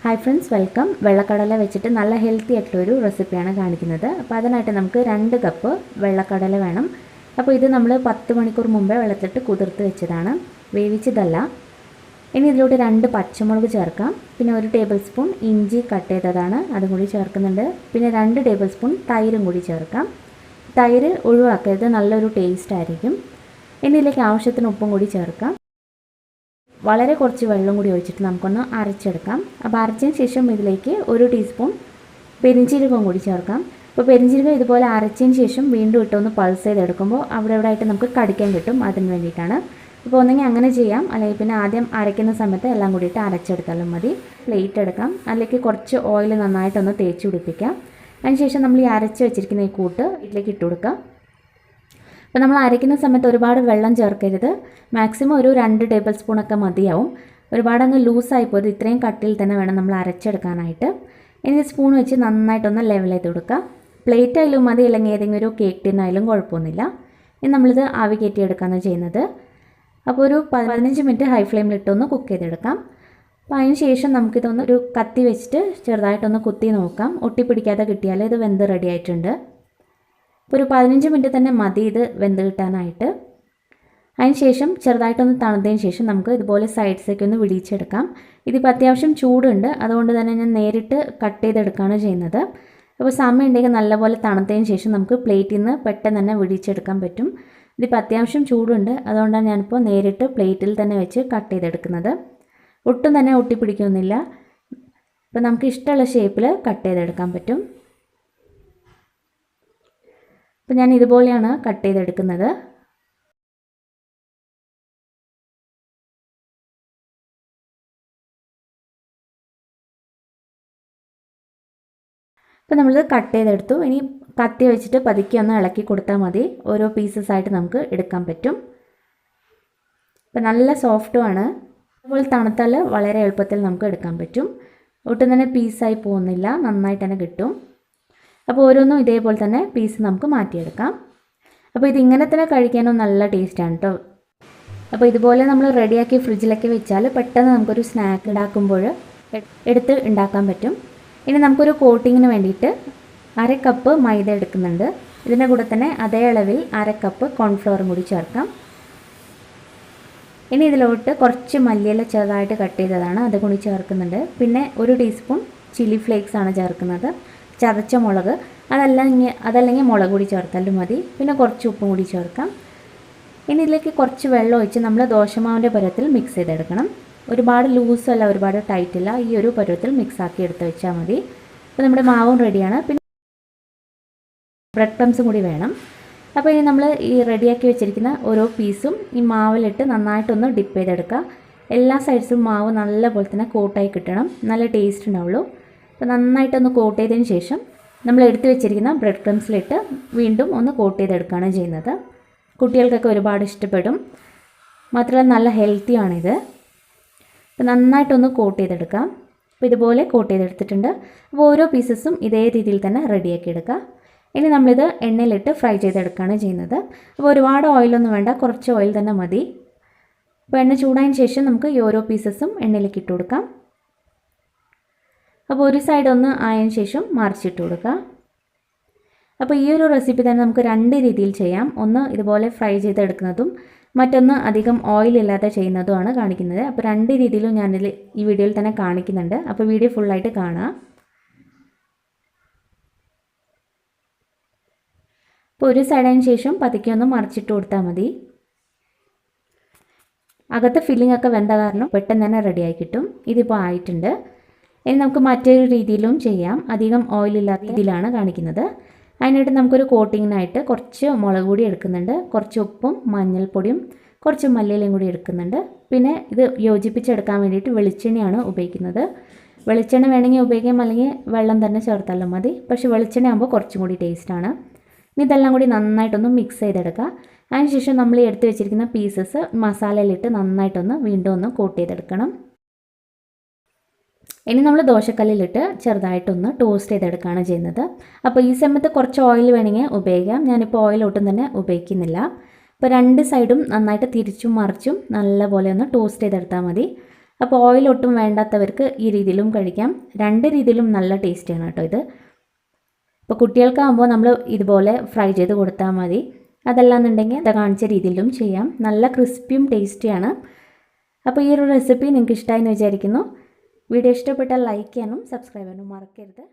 Hi friends, welcome. വെള്ളക്കടല വെച്ചിട്ട് നല്ല healthy ആയിട്ടുള്ളൊരു റെസിപ്പിയാണ് കാണിക്കുന്നത്. അപ്പോൾ അതിനായിട്ട് നമുക്ക് 2 കപ്പ് വെള്ളക്കടല വേണം. അപ്പോൾ ഇത് നമ്മൾ 10 മണിക്കൂർ മുമ്പേ വെള്ളത്തിലിട്ട് കുതിർത്ത് വെച്ചതാണ്, വേവിച്ചതല്ല. ഇനി ഇതിലോട്ട് 2 പച്ചമുളക് ചേർക്കാം. പിന്നെ 1 ടേബിൾ സ്പൂൺ ഇഞ്ചി കട്ട് ചെയ്തതാണ്, അതും കൂടി ചേർക്കുന്നുണ്ട്. പിന്നെ 2 ടേബിൾ സ്പൂൺ തൈരും കൂടി ചേർക്കാം. തൈര് ഒഴിവാക്കരുത്, നല്ലൊരു ടേസ്റ്റ് ആയിരിക്കും. ഇനി ഇതിലേക്ക് ആവശ്യത്തിന് ഉപ്പും കൂടി ചേർക്കാം. വളരെ കുറച്ച് വെള്ളം കൂടി ഒഴിച്ചിട്ട് നമുക്കൊന്ന് അരച്ചെടുക്കാം. അപ്പോൾ അരച്ചതിന് ശേഷം ഇതിലേക്ക് 1 ടീസ്പൂൺ പെരിഞ്ചീരകം കൂടി ചേർക്കാം. അപ്പോൾ പെരിഞ്ചീരകം ഇതുപോലെ അരച്ചതിന് ശേഷം വീണ്ടും ഇട്ടൊന്ന് പൾസ് ചെയ്തെടുക്കുമ്പോൾ അവിടെ ആയിട്ട് നമുക്ക് കടിക്കാൻ കിട്ടും, അതിന് വേണ്ടിയിട്ടാണ്. അപ്പോൾ ഒന്നെങ്കിൽ അങ്ങനെ ചെയ്യാം, അല്ലെങ്കിൽ പിന്നെ ആദ്യം അരയ്ക്കുന്ന സമയത്ത് എല്ലാം കൂടിയിട്ട് അരച്ചെടുത്താലും മതി. പ്ലേറ്റ് എടുക്കാം, അതിലേക്ക് കുറച്ച് ഓയിൽ നന്നായിട്ടൊന്ന് തേച്ച് പിടിപ്പിക്കാം. അതിനുശേഷം നമ്മൾ ഈ അരച്ച് വെച്ചിരിക്കുന്ന ഈ കൂട്ട് ഇതിലേക്ക് ഇട്ട് കൊടുക്കാം. അപ്പോൾ നമ്മൾ അരയ്ക്കുന്ന സമയത്ത് ഒരുപാട് വെള്ളം ചേർക്കരുത്. മാക്സിമം ഒരു 2 ടേബിൾ സ്പൂണൊക്കെ മതിയാവും. ഒരുപാടങ്ങ് ലൂസായി പോയത്, ഇത്രയും കട്ടിയിൽ തന്നെ വേണം നമ്മൾ അരച്ചെടുക്കാനായിട്ട്. ഇനി സ്പൂൺ വെച്ച് നന്നായിട്ടൊന്ന് ലെവൽ ചെയ്ത് കൊടുക്കുക. പ്ലേറ്റ് ആയാലും മതി, അല്ലെങ്കിൽ ഏതെങ്കിലും ഒരു കേക്ക് ടിന്നായാലും കുഴപ്പമൊന്നുമില്ല. ഇനി നമ്മളിത് ആവി കയറ്റിയെടുക്കുകയാണ് ചെയ്യുന്നത്. അപ്പോൾ ഒരു 15 മിനിറ്റ് ഹൈ ഫ്ലെയിമിലിട്ടൊന്ന് കുക്ക് ചെയ്തെടുക്കാം. അപ്പോൾ അതിന് ശേഷം നമുക്കിതൊന്ന് ഒരു കത്തി വെച്ചിട്ട് ചെറുതായിട്ടൊന്ന് കുത്തി നോക്കാം. ഒട്ടിപ്പിടിക്കാതെ കിട്ടിയാൽ ഇത് വെന്ത് റെഡി ആയിട്ടുണ്ട്. ഇപ്പോൾ ഒരു 15 മിനിറ്റ് തന്നെ മതി ഇത് വെന്ത് കിട്ടാനായിട്ട്. അതിന് ശേഷം ചെറുതായിട്ടൊന്ന് തണുത്തതിന് ശേഷം നമുക്ക് ഇതുപോലെ സൈഡ്സൊക്കെ ഒന്ന് വിടിയിച്ചെടുക്കാം. ഇതിപ്പോൾ അത്യാവശ്യം ചൂടുണ്ട്, അതുകൊണ്ട് തന്നെ ഞാൻ നേരിട്ട് കട്ട് ചെയ്തെടുക്കുകയാണ് ചെയ്യുന്നത്. അപ്പോൾ സമയം ഉണ്ടെങ്കിൽ നല്ലപോലെ തണുത്തതിന് ശേഷം നമുക്ക് പ്ലേറ്റിൽ നിന്ന് പെട്ടെന്ന് തന്നെ വിടിയിച്ചെടുക്കാൻ പറ്റും. ഇതിപ്പോൾ അത്യാവശ്യം ചൂടുണ്ട്, അതുകൊണ്ടാണ് ഞാനിപ്പോൾ നേരിട്ട് പ്ലേറ്റിൽ തന്നെ വെച്ച് കട്ട് ചെയ്തെടുക്കുന്നത്. ഒട്ടും തന്നെ ഒട്ടിപ്പിടിക്കൊന്നുമില്ല. അപ്പോൾ നമുക്ക് ഇഷ്ടമുള്ള ഷേപ്പിൽ കട്ട് ചെയ്തെടുക്കാൻ പറ്റും. അപ്പോൾ ഞാൻ ഇതുപോലെയാണ് കട്ട് ചെയ്തെടുക്കുന്നത്. അപ്പോൾ നമ്മളിത് കട്ട് ചെയ്തെടുത്തു. ഇനി കത്തി വെച്ചിട്ട് പതുക്കെ ഒന്ന് ഇളക്കി കൊടുത്താൽ മതി, ഓരോ പീസസ് ആയിട്ട് നമുക്ക് എടുക്കാൻ പറ്റും. അപ്പോൾ നല്ല സോഫ്റ്റുമാണ്. അതുപോലെ തണുത്താൽ വളരെ എളുപ്പത്തിൽ നമുക്ക് എടുക്കാൻ പറ്റും. ഒട്ടും തന്നെ പീസായി പോകുന്നില്ല, നന്നായിട്ട് തന്നെ കിട്ടും. അപ്പോൾ ഓരോന്നും ഇതേപോലെ തന്നെ പീസ് നമുക്ക് മാറ്റിയെടുക്കാം. അപ്പോൾ ഇതിങ്ങനെ തന്നെ കഴിക്കാനും നല്ല ടേസ്റ്റാണ് കേട്ടോ. അപ്പോൾ ഇതുപോലെ നമ്മൾ റെഡിയാക്കി ഫ്രിഡ്ജിലൊക്കെ വെച്ചാൽ പെട്ടെന്ന് നമുക്കൊരു സ്നാക്ക് ഉണ്ടാക്കുമ്പോൾ എടുത്ത് ഉണ്ടാക്കാൻ പറ്റും. ഇനി നമുക്കൊരു കോട്ടിങ്ങിന് വേണ്ടിയിട്ട് 1/2 കപ്പ് മൈദ എടുക്കുന്നുണ്ട്. ഇതിൻ്റെ കൂടെ തന്നെ അതേ അളവിൽ 1/2 കപ്പ് കോൺഫ്ലവറും കൂടി ചേർക്കാം. ഇനി ഇതിലോട്ട് കുറച്ച് മല്ലിയില ചെറുതായിട്ട് കട്ട് ചെയ്തതാണ്, അത് കൂടി ചേർക്കുന്നുണ്ട്. പിന്നെ 1 ടീസ്പൂൺ ചില്ലി ഫ്ലേക്സ് ആണ് ചേർക്കുന്നത്, ചതച്ച മുളക്. അതല്ലെങ്കിൽ മുളക് കൂടി ചേർത്താലും മതി. പിന്നെ കുറച്ച് ഉപ്പും കൂടി ചേർക്കാം. ഇനി ഇതിലേക്ക് കുറച്ച് വെള്ളം ഒഴിച്ച് നമ്മൾ ദോശമാവിൻ്റെ പരുവത്തിൽ മിക്സ് ചെയ്തെടുക്കണം. ഒരുപാട് ലൂസല്ല, ഒരുപാട് ടൈറ്റില്ല, ഈ ഒരു പരുവത്തിൽ മിക്സാക്കി എടുത്ത് വെച്ചാൽ മതി. അപ്പോൾ നമ്മുടെ മാവും റെഡിയാണ്. പിന്നെ ബ്രെഡ് ക്രംസും കൂടി വേണം. അപ്പോൾ ഇനി നമ്മൾ ഈ റെഡിയാക്കി വെച്ചിരിക്കുന്ന ഓരോ പീസും ഈ മാവിലിട്ട് നന്നായിട്ടൊന്ന് ഡിപ്പ് ചെയ്തെടുക്കുക. എല്ലാ സൈഡ്സും മാവ് നല്ലപോലെ തന്നെ കോട്ടായി കിട്ടണം, നല്ല ടേസ്റ്റ് ഉണ്ടാവുള്ളൂ. അപ്പോൾ നന്നായിട്ടൊന്ന് കോട്ട് ചെയ്തതിന് ശേഷം നമ്മൾ എടുത്ത് വെച്ചിരിക്കുന്ന ബ്രെഡ് ക്രംസിലിട്ട് വീണ്ടും ഒന്ന് കോട്ട് ചെയ്തെടുക്കുകയാണ് ചെയ്യുന്നത്. കുട്ടികൾക്കൊക്കെ ഒരുപാട് ഇഷ്ടപ്പെടും, മാത്രമല്ല നല്ല ഹെൽത്തിയാണിത്. അപ്പോൾ നന്നായിട്ടൊന്ന് കോട്ട് ചെയ്തെടുക്കാം. അപ്പോൾ ഇതുപോലെ കോട്ട് ചെയ്തെടുത്തിട്ടുണ്ട്. അപ്പോൾ ഓരോ പീസസും ഇതേ രീതിയിൽ തന്നെ റെഡിയാക്കി എടുക്കുക. ഇനി നമ്മളിത് എണ്ണയിലിട്ട് ഫ്രൈ ചെയ്തെടുക്കുകയാണ് ചെയ്യുന്നത്. അപ്പോൾ ഒരുപാട് ഓയിലൊന്നും വേണ്ട, കുറച്ച് ഓയിൽ തന്നെ മതി. അപ്പോൾ എണ്ണ ചൂടായതിന് ശേഷം നമുക്ക് ഈ ഓരോ പീസസും എണ്ണയിലേക്ക് ഇട്ട് കൊടുക്കാം. അപ്പോൾ ഒരു സൈഡ് ഒന്ന് ആയതിനു ശേഷം മറിച്ചിട്ട് കൊടുക്കുക. അപ്പോൾ ഈ ഒരു റെസിപ്പി തന്നെ നമുക്ക് 2 രീതിയിൽ ചെയ്യാം. ഒന്ന് ഇതുപോലെ ഫ്രൈ ചെയ്തെടുക്കുന്നതും മറ്റൊന്ന് അധികം ഓയിൽ ഇല്ലാതെ ചെയ്യുന്നതുമാണ് കാണിക്കുന്നത്. അപ്പോൾ 2 രീതിയിലും ഞാനിൽ ഈ വീഡിയോയിൽ തന്നെ കാണിക്കുന്നുണ്ട്. അപ്പോൾ വീഡിയോ ഫുള്ളായിട്ട് കാണാം. അപ്പോൾ ഒരു സൈഡിന് ശേഷം പതുക്കെ ഒന്ന് മറിച്ചിട്ട് കൊടുത്താൽ മതി. അകത്തെ ഫില്ലിംഗ് ഒക്കെ വെന്ത കാരണം പെട്ടെന്ന് തന്നെ റെഡിയായി കിട്ടും. ഇതിപ്പോൾ ആയിട്ടുണ്ട്. ഇനി നമുക്ക് മറ്റൊരു രീതിയിലും ചെയ്യാം. അധികം ഓയിലില്ലാത്ത രീതിയിലാണ് കാണിക്കുന്നത്. അതിനായിട്ട് നമുക്കൊരു കോട്ടിങ്ങിനായിട്ട് കുറച്ച് മുളക് പൊടി എടുക്കുന്നുണ്ട്, കുറച്ച് ഉപ്പും മഞ്ഞൾപ്പൊടിയും കുറച്ച് മല്ലിയിലയും കൂടി എടുക്കുന്നുണ്ട്. പിന്നെ ഇത് യോജിപ്പിച്ചെടുക്കാൻ വേണ്ടിയിട്ട് വെളിച്ചെണ്ണയാണ് ഉപയോഗിക്കുന്നത്. വെളിച്ചെണ്ണ വേണമെങ്കിൽ ഉപയോഗിക്കാം, അല്ലെങ്കിൽ വെള്ളം തന്നെ ചേർത്താലും മതി. പക്ഷേ വെളിച്ചെണ്ണ ആകുമ്പോൾ കുറച്ചും കൂടി ടേസ്റ്റാണ്. ഇനി ഇതെല്ലാം കൂടി നന്നായിട്ടൊന്ന് മിക്സ് ചെയ്തെടുക്കുക. അതിനുശേഷം നമ്മൾ എടുത്ത് വെച്ചിരിക്കുന്ന പീസസ് മസാലയിലിട്ട് നന്നായിട്ടൊന്ന് വീണ്ടും ഒന്ന് കോട്ട് ചെയ്തെടുക്കണം. ഇനി നമ്മൾ ദോശക്കല്ലിലിട്ട് ചെറുതായിട്ടൊന്ന് ടോസ്റ്റ് ചെയ്തെടുക്കുകയാണ് ചെയ്യുന്നത്. അപ്പോൾ ഈ സമയത്ത് കുറച്ച് ഓയിൽ വേണമെങ്കിൽ ഉപയോഗിക്കാം. ഞാനിപ്പോൾ ഓയിൽ ഒട്ടും തന്നെ ഉപയോഗിക്കുന്നില്ല. അപ്പോൾ 2 സൈഡും നന്നായിട്ട് തിരിച്ചും മറിച്ചും നല്ലപോലെ ഒന്ന് ടോസ്റ്റ് ചെയ്തെടുത്താൽ മതി. അപ്പോൾ ഓയിൽ ഒട്ടും വേണ്ടാത്തവർക്ക് ഈ രീതിയിലും കഴിക്കാം. രണ്ട് രീതിയിലും നല്ല ടേസ്റ്റിയാണ് കേട്ടോ ഇത്. ഇപ്പോൾ കുട്ടികൾക്കാകുമ്പോൾ നമ്മൾ ഇതുപോലെ ഫ്രൈ ചെയ്ത് കൊടുത്താൽ മതി. അതല്ലാന്നുണ്ടെങ്കിൽ അത് കാണിച്ച രീതിയിലും ചെയ്യാം. നല്ല ക്രിസ്പിയും ടേസ്റ്റിയാണ്. അപ്പോൾ ഈ ഒരു റെസിപ്പി നിങ്ങൾക്ക് ഇഷ്ടമായി എന്ന് വിചാരിക്കുന്നു. വീഡിയോ ഇഷ്ടപ്പെട്ടാൽ ലൈക്ക് ചെയ്യാനും സബ്സ്ക്രൈബ് ചെയ്യാനും മറക്കരുത്.